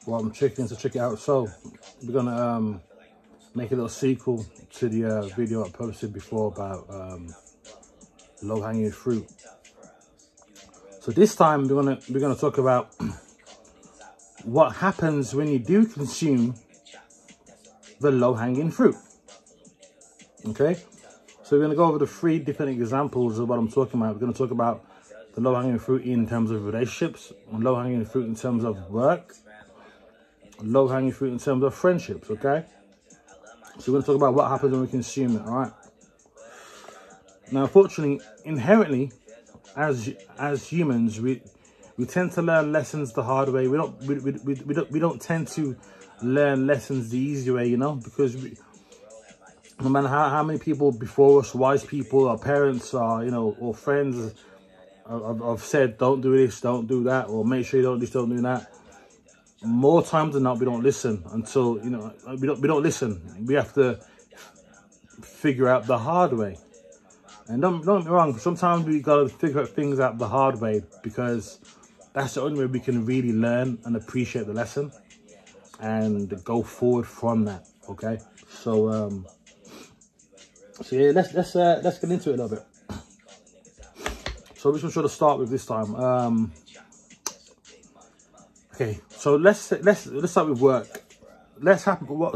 Well, I'm checking to check it out. So we're gonna make a little sequel to the video I posted before about low-hanging fruit. So this time we're gonna talk about what happens when you do consume the low-hanging fruit. Okay, so we're gonna go over the 3 different examples of what I'm talking about. We're gonna talk about the low-hanging fruit in terms of relationships, low-hanging fruit in terms of work, low-hanging fruit in terms of friendships. Okay, so we're going to talk about what happens when we consume it. All right. Now, unfortunately, inherently, as humans, we tend to learn lessons the hard way. We don't tend to learn lessons the easy way, you know, because no matter how many people before us, wise people, our parents, you know, or friends, have said, don't do this, don't do that, or make sure you don't do this, don't do that. More times than not, we don't listen until, you know, we don't listen. We have to figure out the hard way. And don't get me wrong, sometimes we gotta figure out things out the hard way, because that's the only way we can really learn and appreciate the lesson and go forward from that. Okay, so yeah, let's get into it a little bit. So which one should I start with this time? Okay, so let's start with work.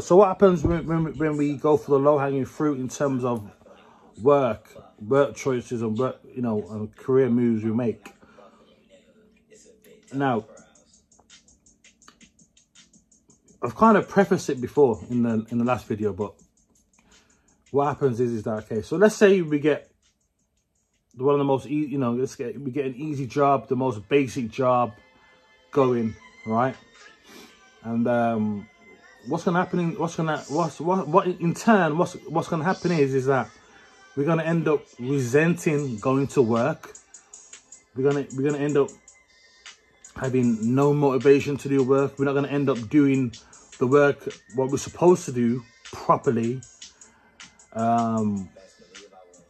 So what happens when we go for the low-hanging fruit in terms of work choices and work, you know, and career moves we make. Now, I've kind of prefaced it before in the last video, but what happens is that, okay, so let's say we get one of the most, you know, we get an easy job, the most basic job going, right? And what's gonna happen? What's gonna happen is that we're gonna end up resenting going to work. We're gonna end up having no motivation to do work. We're not gonna end up doing the work what we're supposed to do properly.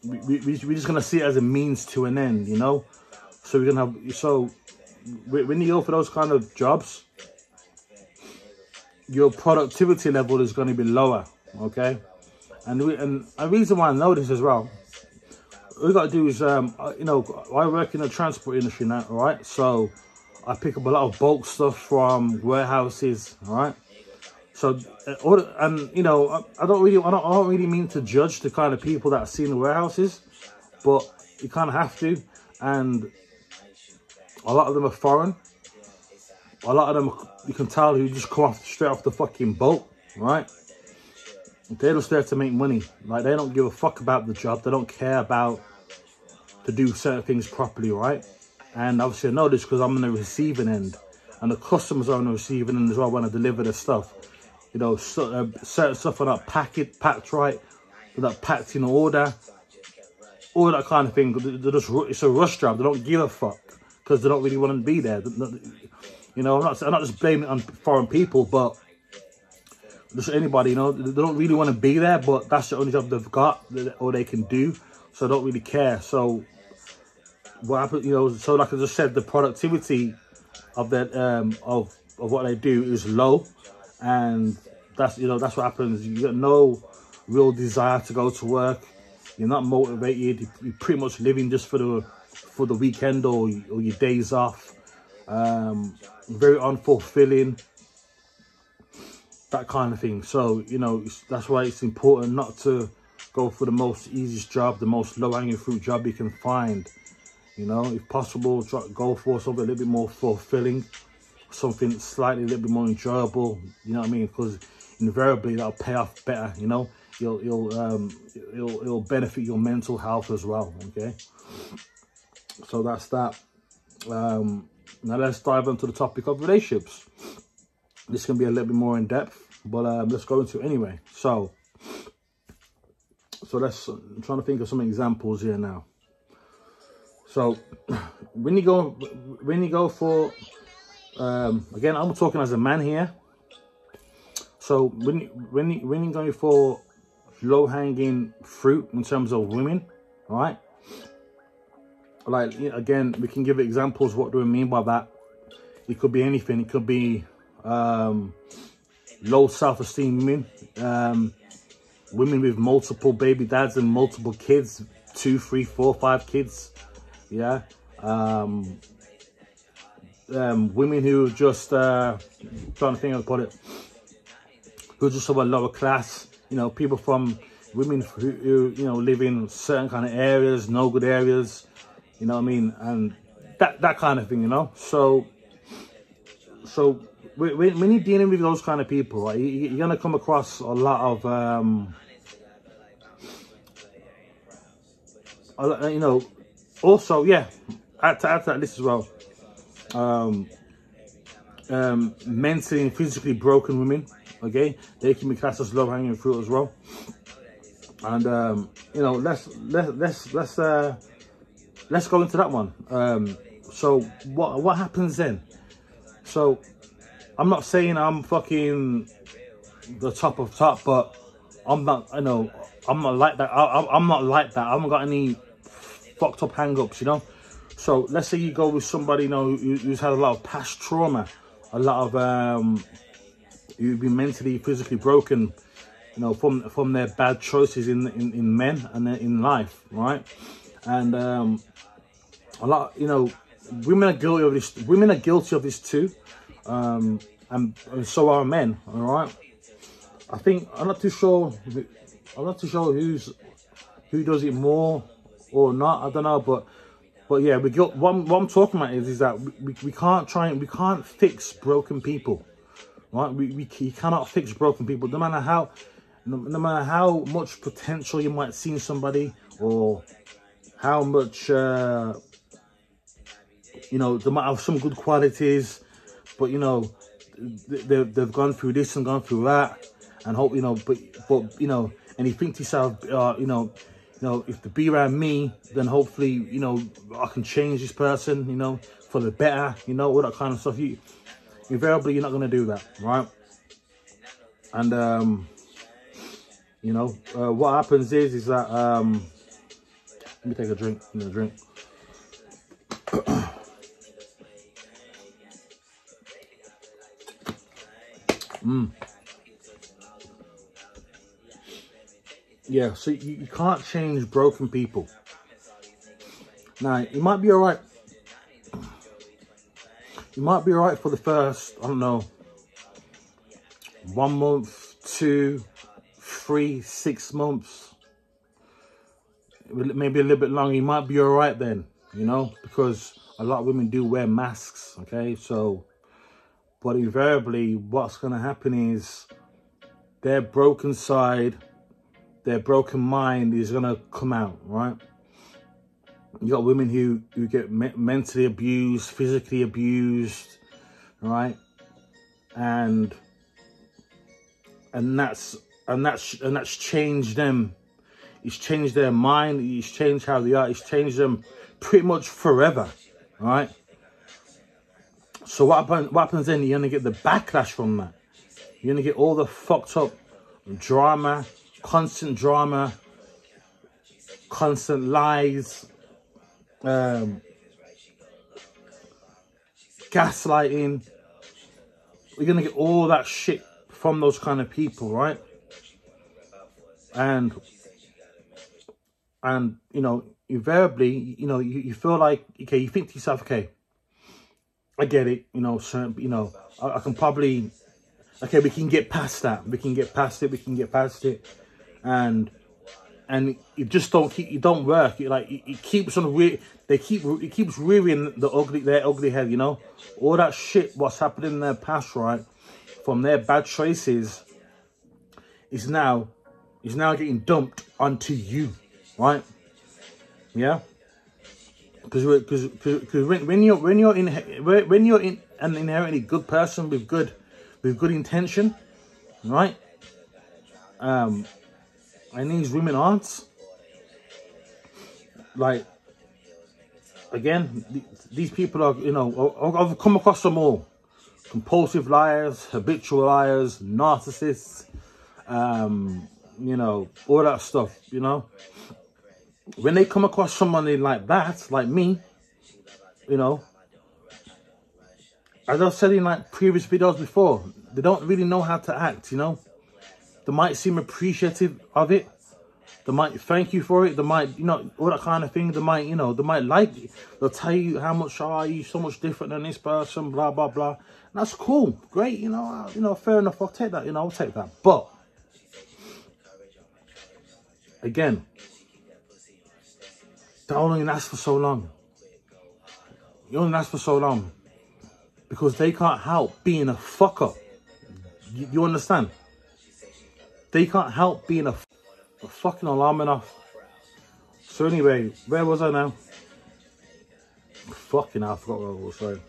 We're just gonna see it as a means to an end, you know. So we're gonna have when you go for those kind of jobs, your productivity level is going to be lower. Okay, and a reason why I know this as well, all we got to do is you know, I work in the transport industry now, all right? So I pick up a lot of bulk stuff from warehouses, all right? So and you know, I don't really mean to judge the kind of people that I see in the warehouses, but you kind of have to. And a lot of them are foreign. A lot of them, you can tell, who just come straight off the fucking boat, right? They're just there to make money. Like, they don't give a fuck about the job. They don't care about to do certain things properly, right? And obviously I know this because I'm on the receiving end, and the customers are on the receiving end as well when I deliver the stuff. You know, certain stuff are not packed right, they're not packed in order, all that kind of thing. It's a rush job. They don't give a fuck because they don't really want to be there. You know, I'm not just blaming it on foreign people, but just anybody, you know, they don't really want to be there, but that's the only job they've got or they can do, so they don't really care. So what happens, you know, so like I just said, the productivity of that of what they do is low, and that's, you know, that's what happens. You got no real desire to go to work. You're not motivated. You're pretty much living just for the weekend or your days off. Very unfulfilling, that kind of thing. So, you know, that's why it's important not to go for the most easiest job, the most low-hanging fruit job you can find. You know, if possible, go for something a little bit more fulfilling, something slightly a little bit more enjoyable. You know what I mean? Because invariably that'll pay off better. You know, it'll benefit your mental health as well. Okay, so that's that. Now let's dive into the topic of relationships. This can be a little bit more in depth, but let's go into it anyway. So I'm trying to think of some examples here now. So when you go for again, I'm talking as a man here. So when you're going for low-hanging fruit in terms of women, all right? Like, again, we can give examples. What do we mean by that? It could be anything. It could be low self-esteem women, women with multiple baby dads and multiple kids, 2, 3, 4, 5 kids, yeah. Women who just, trying to think how to put it, who just of a lower class, you know, people from, women who you know, live in certain kind of areas, no good areas, you know what I mean, and that kind of thing, you know. So when you're dealing with those kind of people, right, you're gonna come across a lot of you know. Also, yeah, add to that list as well, mentally and physically broken women. Okay, they can be classed as low-hanging fruit as well. And you know, let's go into that one. So what happens then? So I'm not saying I'm fucking the top of top, but I'm not. I know I'm not like that. I'm not like that. I haven't got any fucked up hang-ups, you know. So let's say you go with somebody, you know, who's had a lot of past trauma, a lot of you've been mentally, physically broken, you know, from their bad choices in men and in life, right? And a lot, you know, women are guilty of this. Women are guilty of this too, and so are men. All right. I think I'm not too sure. I'm not too sure who does it more or not. I don't know, but yeah, we got what I'm talking about is that we can't fix broken people, right? You cannot fix broken people, no matter how much potential you might see in somebody, or how much you know, they might have some good qualities, but you know, they've gone through this and gone through that, and hope, you know, but you know, and you think to yourself, you know, if they be around me, then hopefully, you know, I can change this person, you know, for the better, you know, all that kind of stuff. Invariably, you're not going to do that, right? And you know, what happens is that let me take a drink. I'm gonna drink. Yeah, so you can't change broken people. Now, it might be all right. You might be all right for the first, I don't know, 1 month, 2, 3, 6 months, maybe a little bit longer. You might be all right then, you know, because a lot of women do wear masks. Okay, so, but invariably, what's going to happen is their broken side, their broken mind is going to come out, right? You got women who get mentally abused, physically abused, right? And that's changed them. It's changed their mind. It's changed how they are. It's changed them pretty much forever, right? So what happens then? You're gonna get the backlash from that. You're gonna get all the fucked up drama, constant lies, gaslighting. You're gonna get all that shit from those kind of people, right? And you know, invariably, you know, you feel like, okay, you think to yourself, okay, I get it, you know, certain, you know, I can probably, okay, we can get past that, we can get past it, and it just don't work. It keeps on it keeps rearing their ugly head, you know, all that shit what's happening in their past, right, from their bad choices is now getting dumped onto you, right? Yeah, because when you're an inherently good person with good intention, right? And these women aren't. Like, again, these people are, you know, I've come across them all: compulsive liars, habitual liars, narcissists, you know, all that stuff, you know. When they come across somebody like that, like me, you know, as I've said in like previous videos before, they don't really know how to act, you know. They might seem appreciative of it. They might thank you for it. They might, you know, all that kind of thing. They might, you know, they might like it. They'll tell you how much are you so much different than this person, blah, blah, blah. And that's cool. Great, you know, fair enough. I'll take that, you know, I'll take that. But, again, they only last for so long. You only last for so long. Because they can't help being a fuck up. You understand? They can't help being a fucking alarm enough. So anyway, where was I now? Fucking hell, I forgot what I was saying.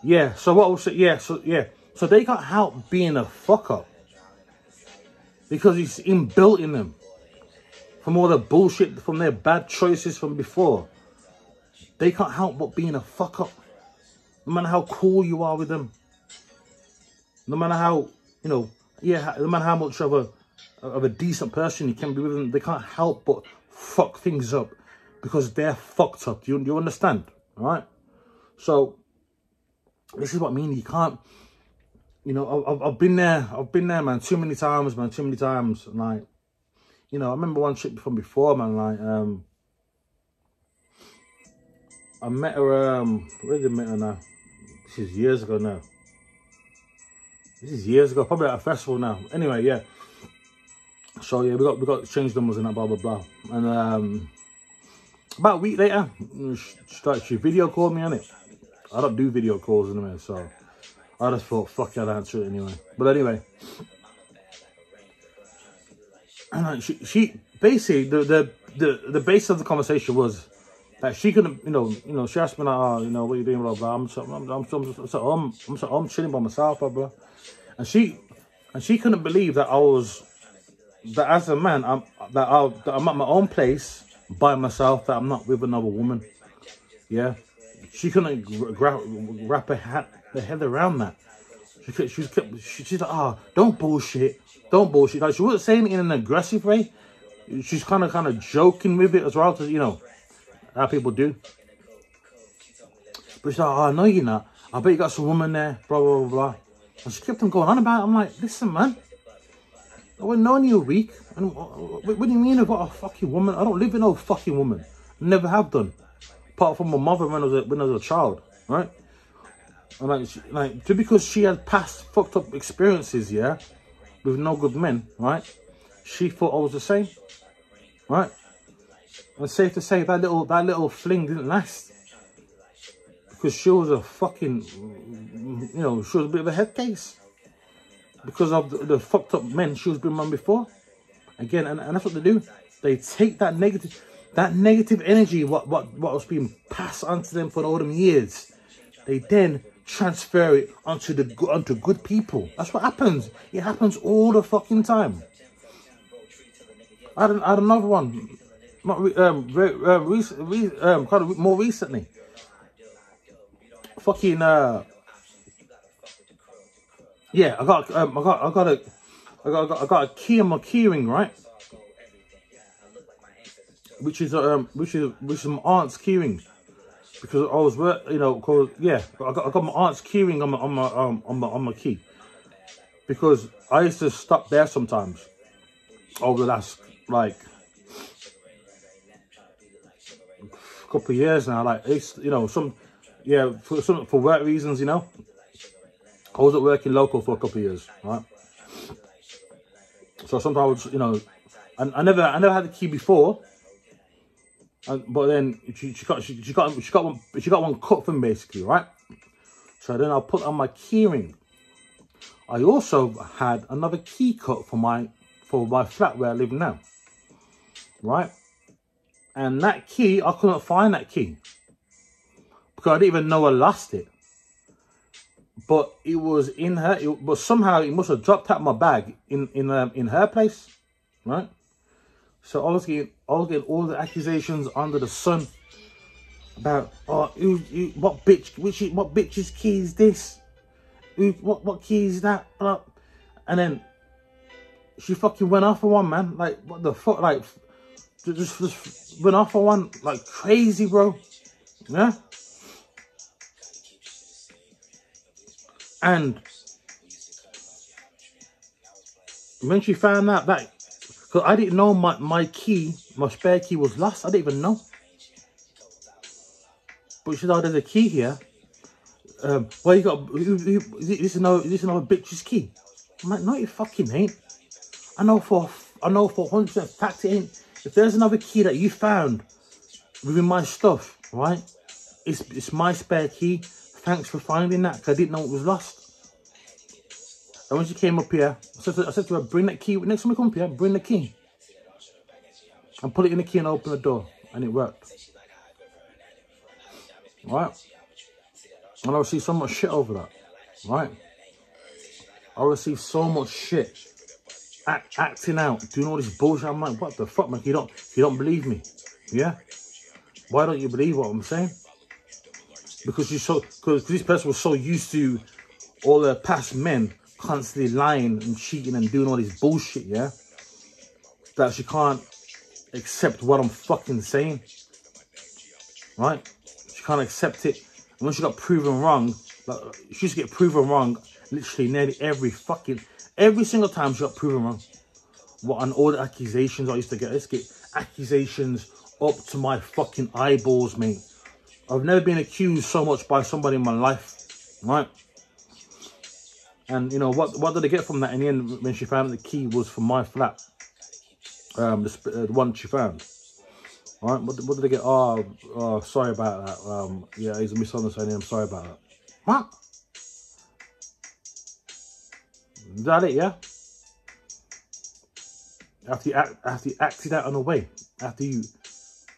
Yeah, so what I was saying, so they can't help being a fuck up. Because it's inbuilt in them. From all the bullshit, from their bad choices from before. They can't help but being a fuck up. No matter how cool you are with them. No matter how, you know, no matter how much of a decent person you can be with them, they can't help but fuck things up. Because they're fucked up. Do you understand? Alright? So, this is what I mean. You can't, you know, I've been there, man, too many times. And like, you know, I remember one chick from before, man, like, I met her, where did I meet her now? This is years ago now. Probably at a festival now. Anyway, yeah. So yeah, we got changed numbers and that, blah blah blah. And about a week later, she video called me on it. I don't do video calls anyway, so I just thought, fuck it, I'd answer it anyway. But anyway, and she basically the base of the conversation was that she couldn't, you know, she asked me like, oh, you know, what are you doing, blah blah. I'm chilling by myself, blah blah. And she couldn't believe that that as a man, I'm at my own place by myself, that I'm not with another woman. Yeah, she couldn't wrap her head around that. She's like, oh, don't bullshit. Like, she wasn't saying it in an aggressive way. She's kind of joking with it as well, because, you know, how people do. But she's like, oh, no, you're not. I bet you got some woman there, blah, blah, blah, blah. And she kept on going on about it. I'm like, listen, man. I've known you a week. And what do you mean I've got a fucking woman? I don't live with no fucking woman. Never have done. Apart from my mother when I was a child, right? And like, just because she had past fucked up experiences, yeah, with no good men, right? She thought I was the same, right? And safe to say that little fling didn't last, because she was a fucking, you know, she was a bit of a head case because of the fucked up men she was being around before. Again, and that's what they do. They take that negative energy, what was being passed on to them for all them years. They then transfer it onto good people. That's what happens. It happens all the fucking time. I had another one, not kind of more recently. Fucking yeah, I got a key on my keyring, right? Which is my aunt's keyring, because I was, you know, cause yeah, I got my aunt's keyring on my key, because I used to stop there sometimes over the last like couple of years now. Like, it's, you know, for work reasons, you know. I wasn't working local for a couple of years, right? So sometimes, you know, I never had the key before, but then she got one cut from me, basically, right? So then I put on my keyring. I also had another key cut for my flat where I live now, right? And that key, I couldn't find that key because I didn't even know I lost it. But it was in her. But somehow it must have dropped out of my bag in her place, right? So I was getting all the accusations under the sun about, oh, what bitch's key is this? What key is that? And then she fucking went off on one, man. Like, what the fuck? Like, just went off on one like crazy, bro. Yeah. And when she found out that, because I didn't know my key, my spare key was lost. I didn't even know. But she said, oh, there's a key here. Well, you got, this is another bitch's key. I'm like, no, you fucking ain't. I know for 100% fact it ain't. If there's another key that you found within my stuff, right? It's my spare key. Thanks for finding that, because I didn't know it was lost. And when she came up here, I said to her, bring that key. Next time we come up here, bring the key. And put it in the key and open the door. And it worked. Right? And I received so much shit over that. Right? I received so much shit. Acting out, doing all this bullshit. I'm like, what the fuck, man? You don't believe me. Yeah? Why don't you believe what I'm saying? Because this person was so used to all the past men constantly lying and cheating and doing all this bullshit, yeah? That she can't accept what I'm fucking saying. Right? She can't accept it. And when she got proven wrong, like, she used to get proven wrong literally nearly every single time she got proven wrong. What, on all the accusations I used to get. I used to get accusations up to my fucking eyeballs, mate. I've never been accused so much by somebody in my life, right? And you know what did I get from that in the end when she found the key was from my flat, the one she found. All right, what did I get? Oh, sorry about that. Yeah, he's a misunderstanding. I'm sorry about that. What? Is that it? Yeah. After you acted out on the way, after you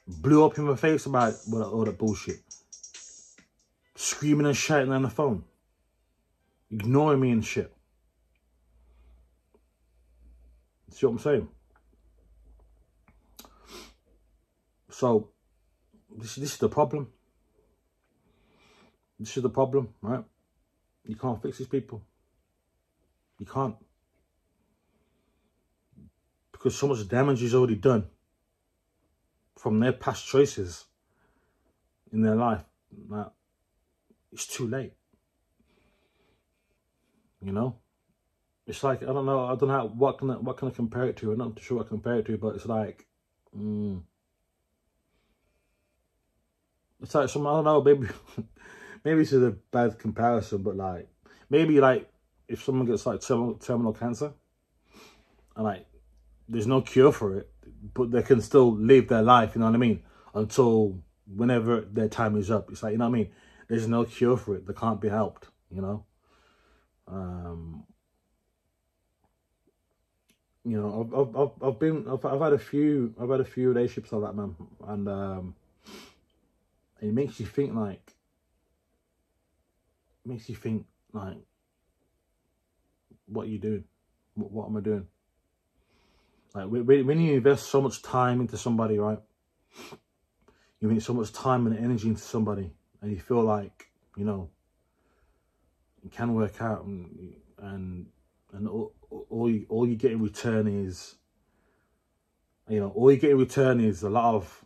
blew up in my face about all that bullshit, screaming and shouting on the phone, ignoring me and shit. See what I'm saying? So this is the problem. This is the problem, right? You can't fix these people. You can't. Because so much damage is already done from their past choices in their life. Now, it's too late. You know? It's like, I don't know what can I compare it to? I'm not sure what I compare it to, but it's like, it's like some, I don't know, maybe maybe it's a bad comparison, but like, maybe like if someone gets like terminal cancer and like there's no cure for it, but they can still live their life, you know what I mean, until whenever their time is up. It's like, you know what I mean, there's no cure for it, they can't be helped, you know. You know, I've had a few relationships like that, man, and it makes you think like, what are you doing? What am I doing? Like, when you invest so much time into somebody, right? You invest so much time and energy into somebody, and you feel like, you know, it can work out, and all you get in return is, you know, all you get in return is a lot of,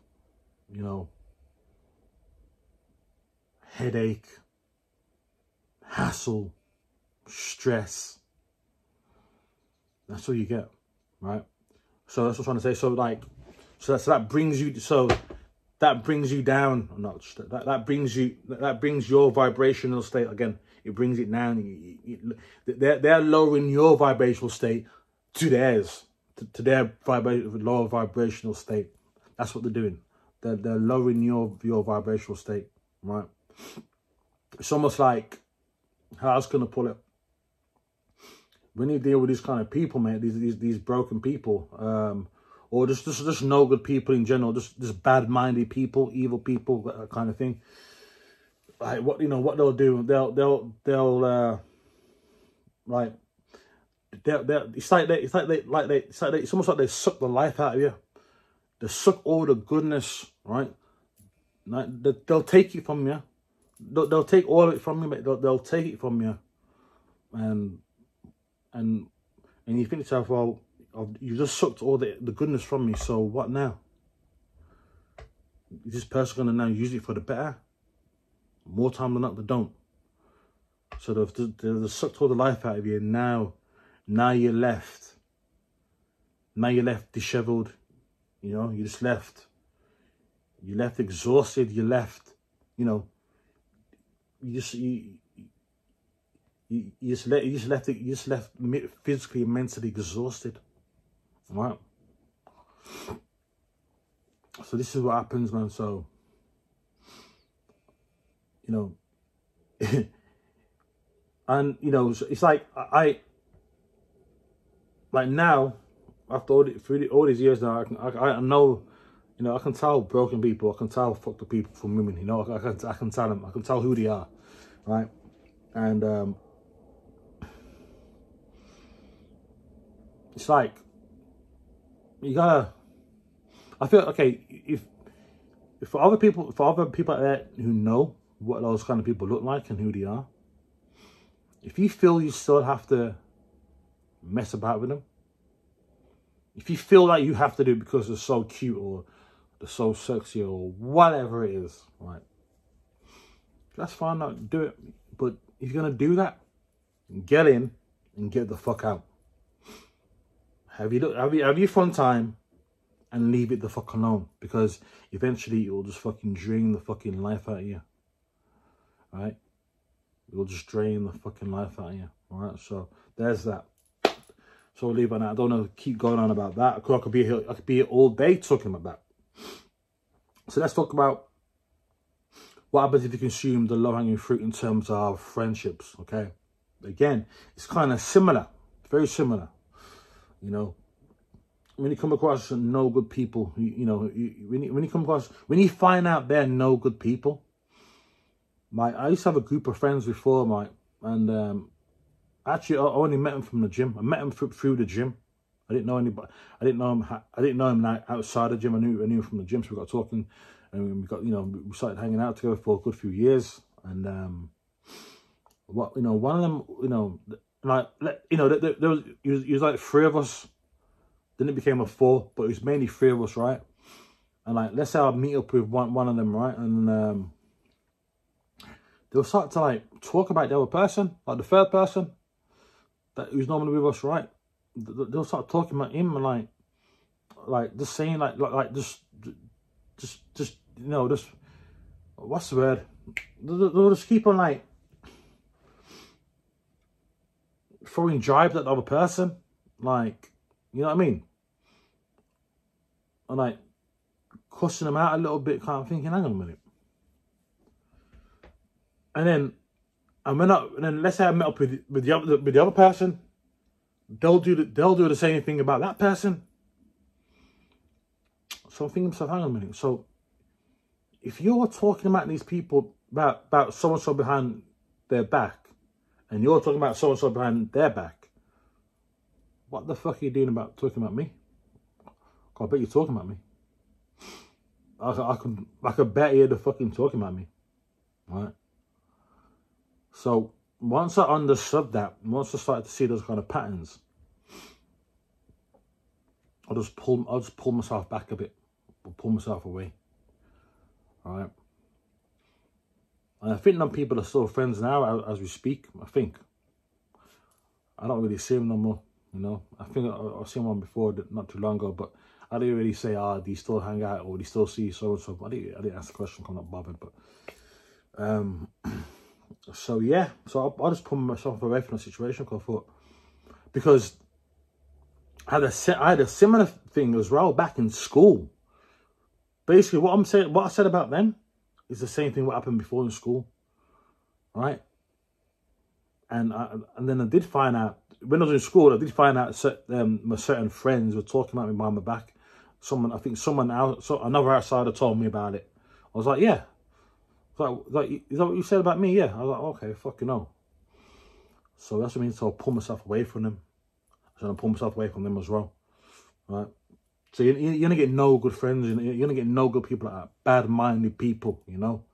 you know, headache, hassle, stress. That's all you get, right? So that's what I'm trying to say. So like, so that brings you down a notch. That brings your vibrational state again. It brings it down. They're lowering your vibrational state to theirs, to their lower vibrational state. That's what they're doing. They're lowering your vibrational state, right? It's almost like, how I was gonna pull it. When you deal with these kind of people, mate, these broken people, or just no good people in general, just bad-minded people, evil people, that kind of thing. Like, what, you know, what they'll do, they'll like, it's almost like they suck the life out of you. They suck all the goodness, right? Like, they'll take it from you. They'll take all of it from you, mate. They'll take it from you, and you think to yourself, well, you just sucked all the goodness from me, so what now? Is this person going to now use it for the better? More time than not, they don't. So they've sucked all the life out of you, and now you're left. Now you're left disheveled. You know, you just left. You're left exhausted. You're left, you know, you just left physically and mentally exhausted. Right? So this is what happens, man. So, you know, and you know, it's like like now, after all these years now, I know, you know, I can tell broken people, I can tell fucked up people from women, you know, I can tell them, I can tell who they are, right? And it's like, you gotta, I feel, okay, if for other people out there who know what those kind of people look like and who they are, if you feel you still have to mess about with them, if you feel like you have to do it because they're so cute or they're so sexy or whatever it is, right? That's fine, not do it. But if you're gonna do that, get in and get the fuck out. Have your fun time and leave it the fuck alone, because eventually it will just fucking drain the fucking life out of you. Right? It will just drain the fucking life out of you. Alright, so there's that. So I'll leave on that. I don't know, keep going on about that. I could be here all day talking about that. So let's talk about what happens if you consume the low-hanging fruit in terms of friendships, okay? Again, it's kind of similar, very similar. You know, when you come across no good people, you know, when you find out they're no good people, I used to have a group of friends before, and actually I only met him from the gym. I met him through the gym. I didn't know anybody. I didn't know him outside the gym. I knew him from the gym. So we got talking, and we got, you know, we started hanging out together for a good few years. And what, you know, one of them, you know, like, you know, there was like three of us. Then it became a four, but it was mainly three of us, right? And like, let's say I meet up with one of them, right? And they'll start to like talk about the other person, like the third person that who's normally with us, right? They'll start talking about him and like just saying like just you know, just, what's the word? They'll just keep on like throwing jibes at the other person, like, you know what I mean? And like cussing them out a little bit, kind of thinking, hang on a minute. And then let's say I met up with the other person, they'll do the same thing about that person. So I'm thinking to myself, hang on a minute. So if you're talking about these people about so and so behind their back, and you're talking about so and so behind their back, what the fuck are you doing about talking about me? I bet you're talking about me. I could bet you're the fucking talking about me, right? So once I understood that, once I started to see those kind of patterns, I'll just pull myself back a bit, pull myself away. All right. And I think them people are still friends now as we speak. I think. I don't really see them no more. You know, I think I've seen one before, not too long ago, but I didn't really say, do you still hang out, or do you still see so and so? I didn't ask the question, I'm not bothered. But so yeah, so I just pulled myself away from the situation because I had a similar thing as well back in school. Basically, what I said about them is the same thing what happened before in school, right? And then I did find out when I was in school. I did find out my certain friends were talking about me behind my back. Another outsider told me about it. I was like, yeah. Like, is that what you said about me? Yeah. I was like, okay, fucking no. So that's what I mean. So I pull myself away from them. So I pull myself away from them as well, right? So you're gonna get no good friends. You're gonna get no good people, like bad-minded people. You know,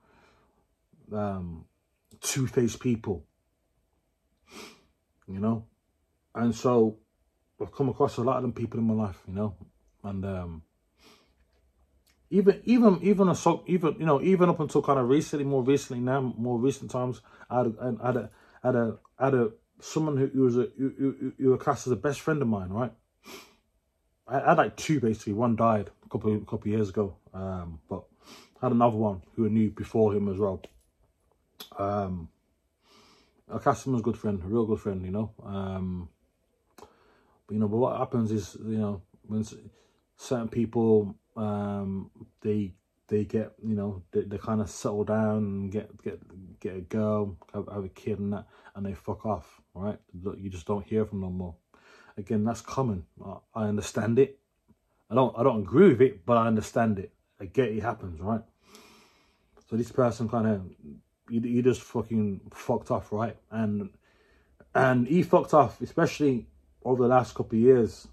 two-faced people. You know, and so I've come across a lot of them people in my life. You know, and even up until kind of more recent times, I had someone who was who was classed as a best friend of mine, right? I had like two basically. One died a couple of years ago, but I had another one who I knew before him as well. I classed him as a good friend, a real good friend, you know. But, you know, but what happens is, you know, when certain people, they get, you know, they kind of settle down and get a girl, have a kid and that, and they fuck off, right? You just don't hear from them no more. Again, that's common. I understand it. I don't agree with it, but I understand it. I get it happens, right? So this person kind of, he just fucking fucked off, right? And he fucked off, especially over the last couple of years.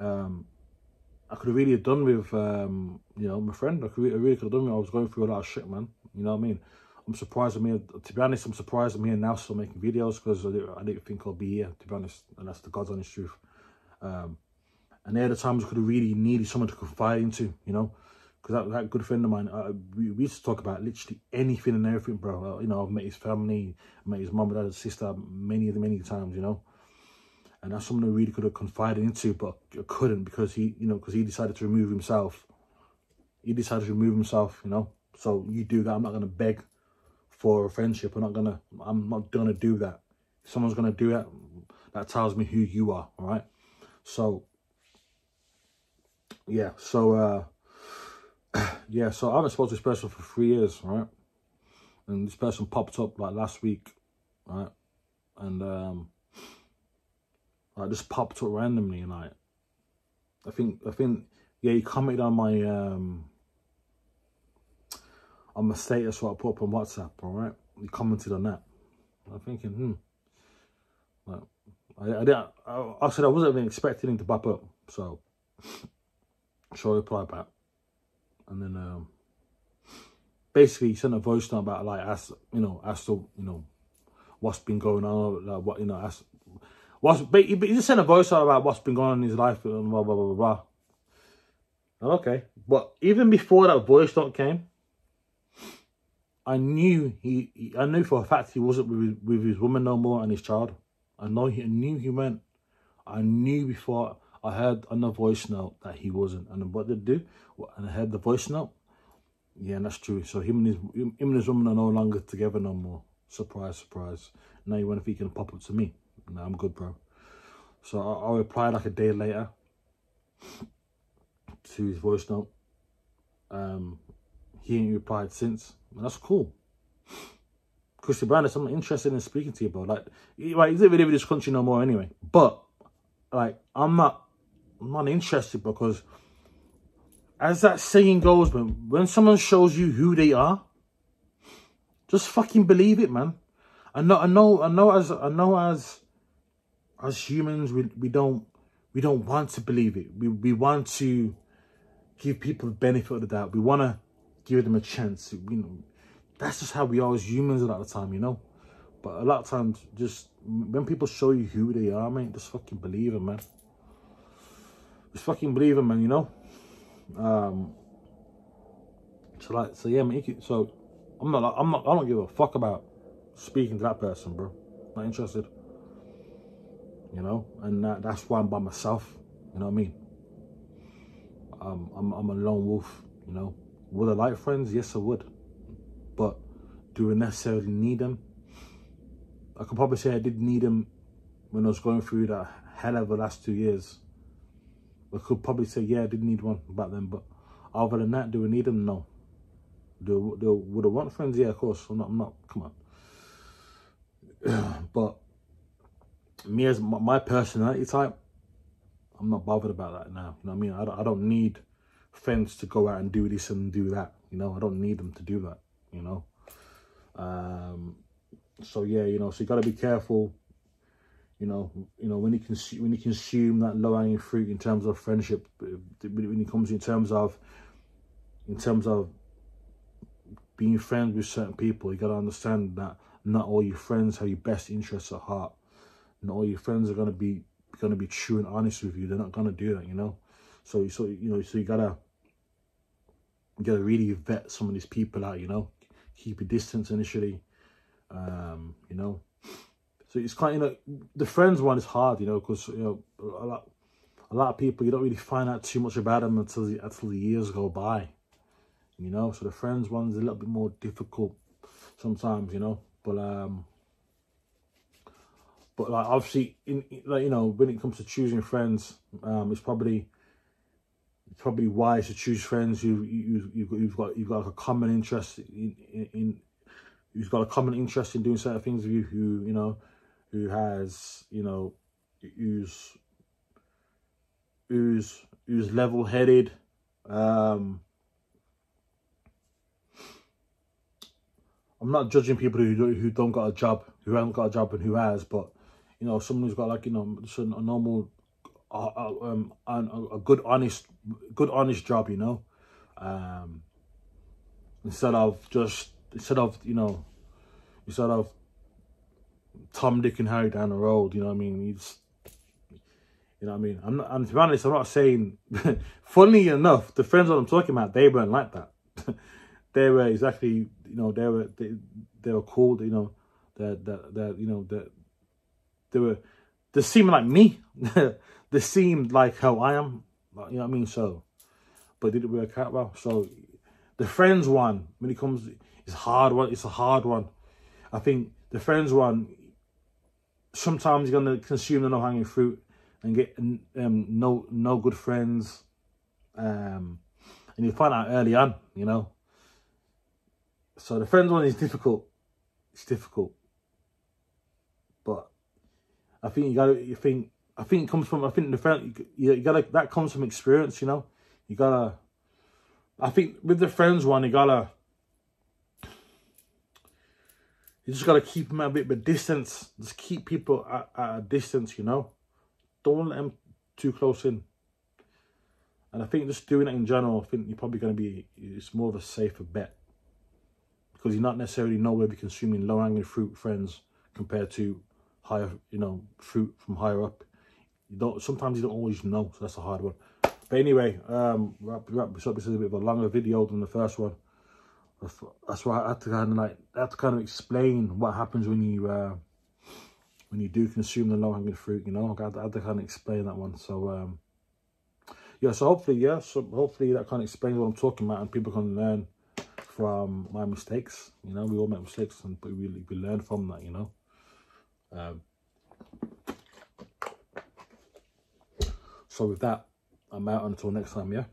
I could have really done with, you know, my friend. I really could have done with. I was going through a lot of shit, man. You know what I mean? I'm surprised I'm here. To be honest, I'm surprised I'm here now still making videos, because I didn't think I'll be here, to be honest. And that's the God's honest truth. And there are the times I could have really needed someone to confide into, you know? Because that good friend of mine, we used to talk about literally anything and everything, bro. You know, I've met his family, met his mum and dad and sister many times, you know? And that's someone I really could have confided into, but I couldn't, because he, you know, because he decided to remove himself. He decided to remove himself, you know. So you do that. I'm not gonna beg for a friendship. I'm not gonna do that. If someone's gonna do that, that tells me who you are. All right. So yeah. So yeah. So I haven't spoken to this person for 3 years, right? And this person popped up like last week, right? And I just popped up randomly, and like, I think, yeah, he commented on my status what I put up on WhatsApp, all right? He commented on that. I'm thinking, like, I said I wasn't even expecting him to pop up, so I replied back, and then basically he sent a voice note about, like, as to, you know, what's been going on, like, what, you know, but he just sent a voice out about what's been going on in his life and blah, blah, blah, blah. Okay. But even before that voice note came, I knew I knew for a fact he wasn't with his woman no more and his child. I knew he went. I knew before I heard on the voice note that he wasn't. And what did they do? And I heard the voice note. Yeah, and that's true. So him and his woman are no longer together no more. Surprise, surprise. Now you wonder if he can pop up to me. No, I'm good, bro. So I replied like a day later to his voice note. He ain't replied since. And that's cool. Christy Brandis, I'm not interested in speaking to you, bro. Like, he's not even in this country no more anyway. But, like, I'm not interested, because as that saying goes, man, when someone shows you who they are, just fucking believe it, man. I know as humans, we don't want to believe it. We want to give people the benefit of the doubt. We want to give them a chance. You know, that's just how we are as humans a lot of the time, you know. But a lot of times, just when people show you who they are, man, just fucking believe them, man. Just fucking believe them, man. You know. So yeah, man. So I don't give a fuck about speaking to that person, bro. Not interested. You know, and that's why I'm by myself. You know what I mean? I'm a lone wolf. You know, would I like friends? Yes, I would. But do I necessarily need them? I could probably say I did need them when I was going through that hell of the last 2 years. I could probably say, yeah, I did need one back then. But other than that, do I need them? No. Would I want friends? Yeah, of course. I'm not. Come on. But me as my personality type, I'm not bothered about that now. You know what I mean? I don't need friends to go out and do this and do that. You know, I don't need them to do that. You know. So yeah, you know, so you got to be careful. You know, when you consume that low hanging fruit in terms of friendship, when it comes in terms of being friends with certain people, you got to understand that not all your friends have your best interests at heart. Not all your friends are gonna be true and honest with you. They're not gonna do that, you know. So you gotta really vet some of these people out, you know. Keep your distance initially. You know, so it's kind of, you know, the friends one is hard, you know, because, you know, a lot of people, you don't really find out too much about them until the years go by, you know. So the friends one's a little bit more difficult sometimes, you know. But like, obviously, like, you know, when it comes to choosing friends, it's probably wise to choose friends you've got like a common interest in who's got a common interest in doing certain things with you, who, you know, who has, you know, who's level-headed. I'm not judging people who don't got a job, who haven't got a job, and who has, but, you know, someone who's got, like, you know, just a normal, a good honest job, you know, instead of you know, instead of Tom, Dick, and Harry down the road, you know what I mean? You know what I mean? And to be honest, I'm not saying, funnily enough, the friends that I'm talking about, they weren't like that. They were exactly, you know, they were cool, you know, you know, they seemed like me. They seemed like how I am, you know what I mean? So, but did it work out well? So the friends one, when it comes, it's a hard one. It's a hard one. I think the friends one, sometimes you're gonna consume the low-hanging fruit and get no good friends, and you find out early on, you know. So the friends one is difficult. It's difficult, but I think you gotta. I think it comes from. I think the friend. You gotta. That comes from experience, you know. You gotta. I think with the friends one, you gotta. You just gotta keep them at a bit of a distance. Just keep people at a distance, you know. Don't let them too close in. And I think just doing it in general, I think you're probably going to be, it's more of a safer bet. Because you're not necessarily nowhere be consuming low-hanging fruit friends compared to higher, you know, fruit from higher up. Sometimes you don't always know, so that's a hard one. But anyway, wrap this up. This is a bit of a longer video than the first one. That's why I had to kind of explain what happens when you do consume the low-hanging fruit, you know. I had to kind of explain that one. So yeah, so hopefully that kind of explains what I'm talking about, and people can learn from my mistakes. You know, we all make mistakes, but we learn from that, you know. So with that, I'm out until next time, yeah.